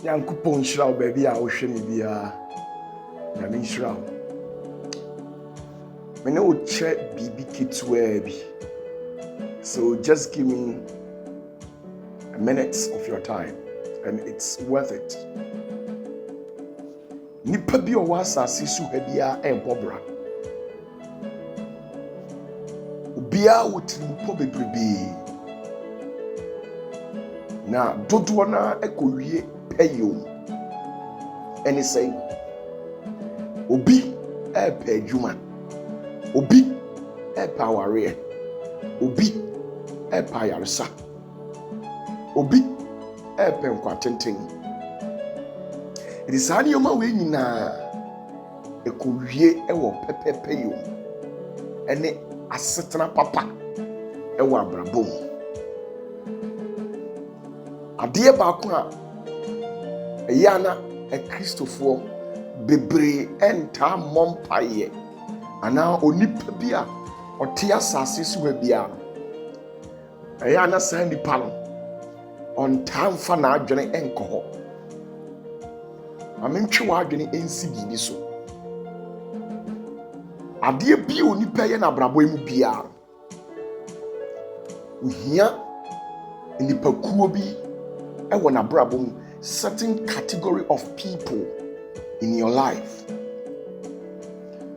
Yankupon shraw baby a wohwe me bia na me shraw me no che bibi kitwa bi. So just give me a minute of your time and it's worth it. Nipa bi o wasase su ha bia ebobra obia wotirimpo bebrebe na dodo na ekowie peyo ene say obi epa adwuma, obi epa aware, obi epa yaresa, obi epa nkwatenten. It ani yoma we nyina ekowie ewo pepepeyo ene asetena papa ewo abrabom. Ade baako a yana a Christopher bebre enta mompaye ana onipa bia ote asase so bia yana san nipa no on time fa na adwene enko ho amentwe wa adwene ensi bibi so ade bi onipa ye na brabo emu bia uhia nipa kuo bi ewo na brabo mu certain category of people in your life.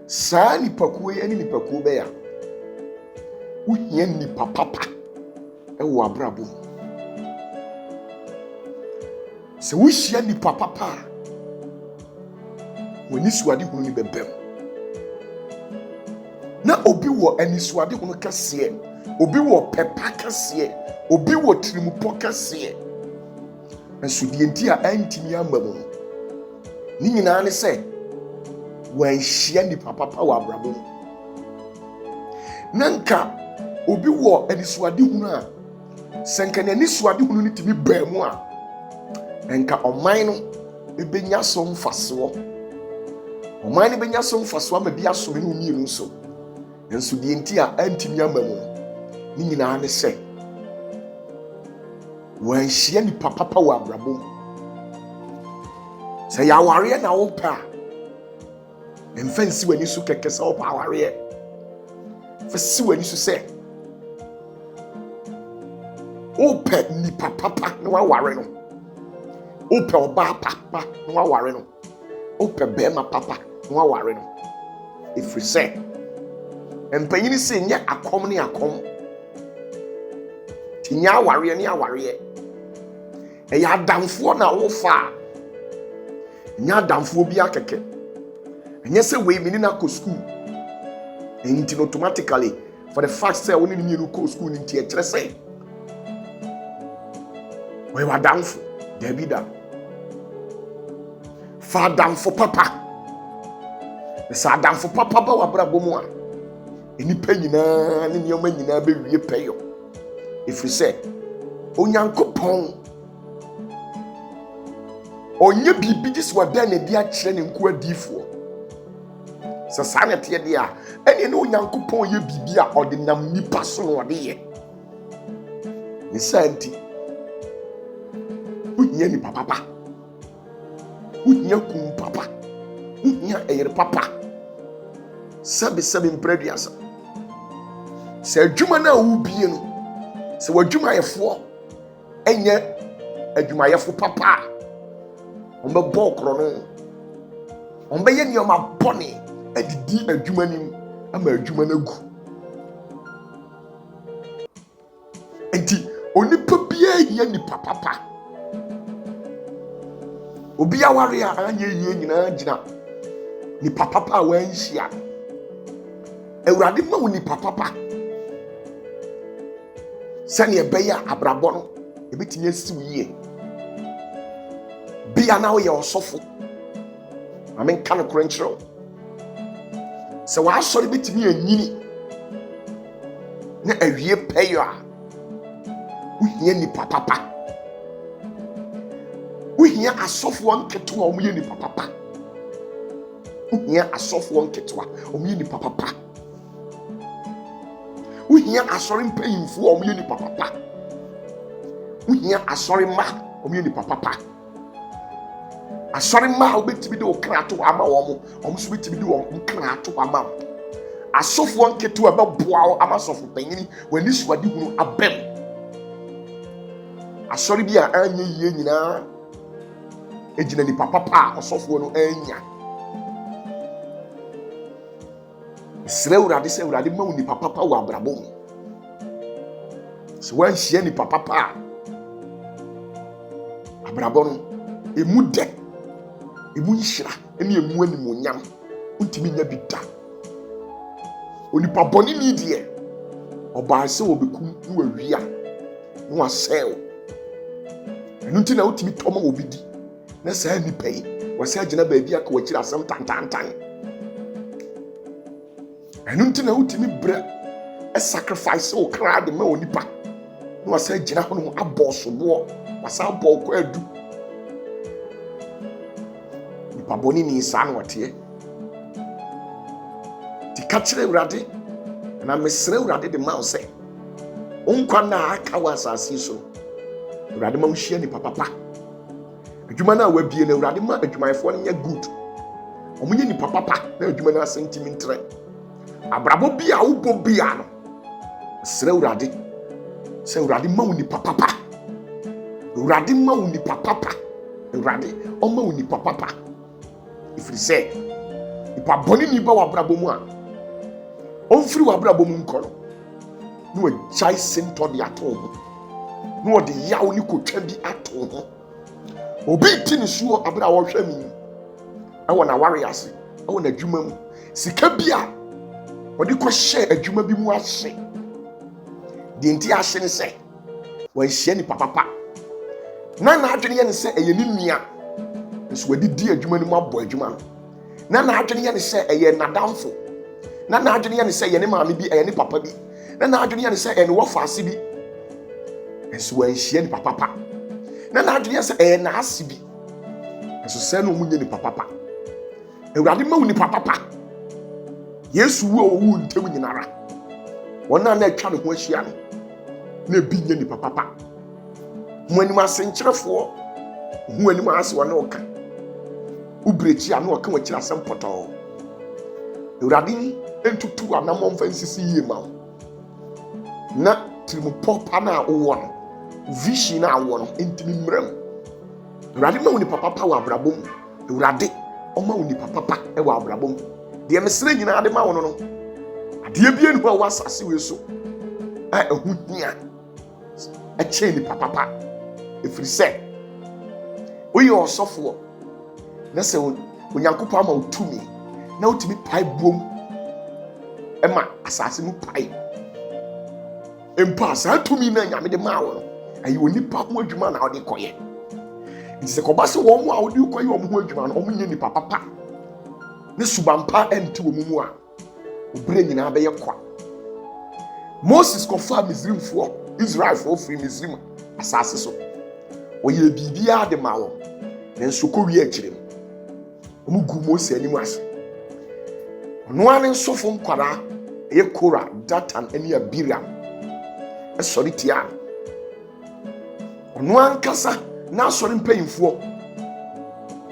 Sa nipakuo ye ni nipakuo be ya uhia nipa papa ewo abrabo. Se wuhia nipa papa woni suade hunu ni bebem na obi wo ani suade hunu kase, obi wo pepa kase, obi wo tirimupo kase. Nso die nti a antimi amamu ni nyina ne se wan hia nipa papa wa abrabo nanka obi wo anisuade hunu a senka na anisuade hunu ni timi baamu a enka oman no ebenya so mfaso oman ne benya so mfaso ma bia so ne omienu nso nso die nti a antimi amamu ni nyina ne se wan hia nipa papa wa abrabo se ya ware na wo pa emfansi wani su keke se wo pa ware fa si wani su se ope nipa papa na wa ware no ope oba papa na wa ware no ope bema papa na wa ware no ifri se empanyini se nya akom ne akom tinya aware ne aware eya adamfo na wo fa nya adamfo bi akeke enye se we mini na ko school enti automatically for the fact say woni ni ko school ni tie kire say we wa adamfo Davida fa adamfo papa sa adamfo papa ba wa brabo mu a enipa nyina ne nyoma nyina be wie peyo ifri say onyankopon onye bibi dis wa da na dia kire ne nko adifo se sanete de a ene ne onyankopon ye bibi a odinam nipa so no de ye ni santi uhia ni papa uhia kum papa uhia eyere papa sabe mprediasa se adwuma na wo bie no se wadwuma yefo enye adwuma yefo papa ombe bokro no ombe ye nioma bone adidi adwuma nim ama adwuma na gu enti onipa bia hia ni papa obi aware a anye yie nyina gina ni papa wanhia ewurade ma wo ni papa sane ebeya abrabo no ebetimi asiw yie bia na wo ye osofo amen kan krenchero se wa asori betimi anyini na awie peyo a uhia ni papa uhia asofo nketo a omuye ni papa uhia asofo nketo a omuye ni papa uhia asori mpanyimfo a omuye ni papa Uhia asori ma omo nipa papa. Asori ma obetimi de okra to ama wo mo so betimi de wo kra to ama. Asofo nketu abeboa ama sofo panyini wani suade hunu abem. Asori bi a anye yie nyina ejina nipa papa osofo no anya. Sre urade se urade ma nipa papa wo abrabom. So wan hie nipa papa abrabom emu de emu nhira ene emu animonyam untimi nya bida. Onipa boni ni de oba se obekum no awia no asel. Enu nti na utimi toma obidi na saa nipa yi wase agina baabi aka wakira asem tantantan. Enu nti na utimi bre a sacrifice o kra de ma onipa no wase agina hono aboso bo wase aboko adu. Nipa boni ni saa no wate ti kachire urade na mesre urade de ma ose onkwa na aka wasase so urade ma nhia nipa papa adwuma na wabie na urade ma adwumayefo no nya good omunye nipa papa na adwuma na sentimentre abrabo bia wo bo bia no mesre urade se urade ma nipa papa urade ma nipa papa urade o ma nipa papa ifiri se nipa boni ni ba wabrabo mu a onfiri wabrabo mu nkono no we chai sento de ato ho no de yawo ni kotwa bi ato ho obi ti ni suo abra wo hwa mi e na warriors e na adwuma mu sika bia odi ko hye adwuma bi mu ahye de nti ahye ne se wan hye ni papa na adwene ye ne se eye ni nua nso wadi di adwuma ni mu abo adwuma no na adwene ye ne se eye nadamfo na adwene ye ne se ye ne maame bi eye ne papa bi na adwene ye ne se eye ne wofaase bi nso wan hye ni papa na adwene ye se eye na ase bi nso se no munye ni papa ewurade ma woni papa Yesu wo wu ntem nyinara wona na atwa ne ho ahia no na bi nye ni papa mo anim asenkyerefo ho anim ase wona oka ubrechi ana oka wakira asem poto ewurade entutu anamon fansisi yie ma na trimu popa na wo no vision na wo no entimi mram ewurade ma woni papa wa abrabom ewurade o ma woni papa e wa abrabom de mesre nyina ade ma wo no ade bia ni ho wasase we so a ehu hia a che ni papa efiri se oyi osofo na se onyankopɔ ama utumi na utumi pai bom ema asase mu pai empa sa tumi na nyame de ma wo no ayi onipa ho adwuma na ode koye nti se koba se wo mo a ode koye wo ho adwuma no o munye ni papa ne subampa enti wo mu a obre nyina be ye kwa Moses kofa Misrimfo Israelfo free Misrim asase so oye bibia de ma wo nenso ko wi akire omugu Moses ani mu ase ono ane nsofo nkwara eye Kora Datan ani Abiram esori tia ono ankasa na asori mpanyimfo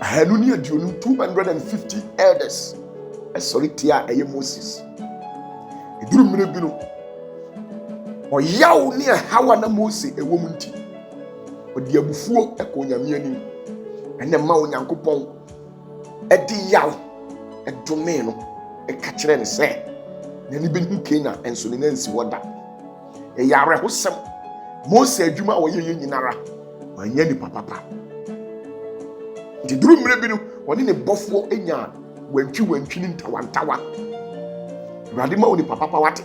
ahanu ni aduonu 250 elders esori tia eye Moses eduru mire bi no oyaw ni hawa na Moses ewo mu nti odi abufuo ekonyame ani ene ma onyankopon edi yaw edome no eka kire ne se na ni behu Kenya enso ne nansi woda e yare hosem Moses adwuma wo ye nyinara wanya ni papa ndi duru mire bi no woni ne bofo enya wantwi ni ntawantawa urade ma woni papa wate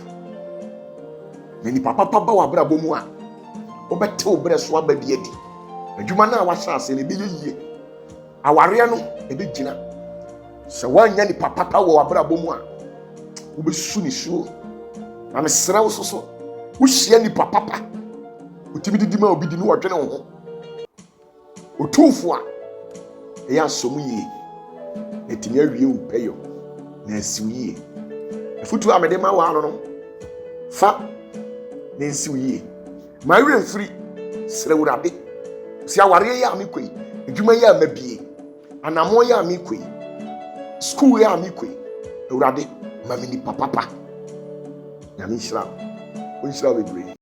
ni papa ba wa bra bomu a obete obre so abadi adi adwuma na wahya ase ne be yie aware no e be gina se wanya ni papa wo abra bomu a wo be su ni su na mesre wo so wo hia ni papa utimi didi ma obidi no wodwene wo ho otufo a e ya so mu yie etimi awie wo peyo na asiw yie efutu amede ma wa no fa nensi yie ma were free sere Awurade si aware yɛ a mekɔ yi adwuma yɛ a mabie anamo yɛ a mekɔ yi school yɛ a mekɔ yi Awurade ma me nipa papa nyame nhyira wo nhyira wo bebree